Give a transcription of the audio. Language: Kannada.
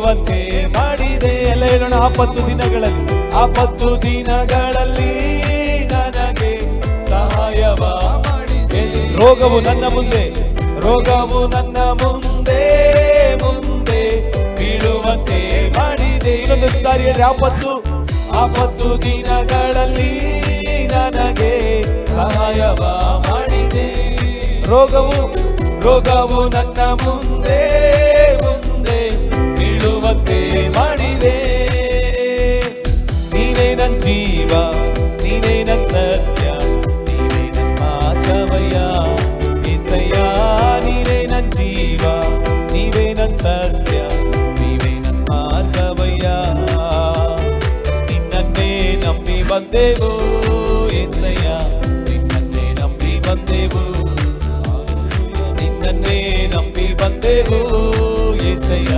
ಬೀಳುವಂತೆ ಮಾಡಿದೆ. ಎಲ್ಲ ಹೇಳೋಣ, 40 ದಿನಗಳಲ್ಲಿ ನನಗೆ ಸಹಾಯವ ಮಾಡಿದೆ. ರೋಗವು ನನ್ನ ಮುಂದೆ ಮುಂದೆ ಬೀಳುವಂತೆ ಮಾಡಿದೆ. ಇನ್ನೊಂದು ಸಾರಿ ಹೇಳಿ, 40 ದಿನಗಳಲ್ಲಿ ನನಗೆ ಸಹಾಯವ ಮಾಡಿದೆ. ರೋಗವು ನನ್ನ ಮುಂದೆ ಬೀಳುವಂತೆ ಮಾಡಿದೆ. ನೀನೇ ನನ್ನ ಜೀವ, ನೀನೇ ನನ್ನ ಸತ್ಯ, ನೀನೇ ನನ್ನ ಮಾರ್ಗವಯ್ಯ యేసయ్య. ನೀನೇ ನನ್ನ ಜೀವ, ನೀವೇ ನನ್ನ ಸತ್ಯ, ನೀವೇ ನನ್ನ ಮಾರ್ಗವಯ್ಯ. ನಿನ್ನನ್ನೇ ನಂಬಿ ಬಂದೆವು యేసయ్య, ನಿನ್ನನ್ನೇ ನಂಬಿ ಬಂದೆವು, ನಿನ್ನನ್ನೇ ನಂಬಿ ಬಂದೆವು యేసయ్య,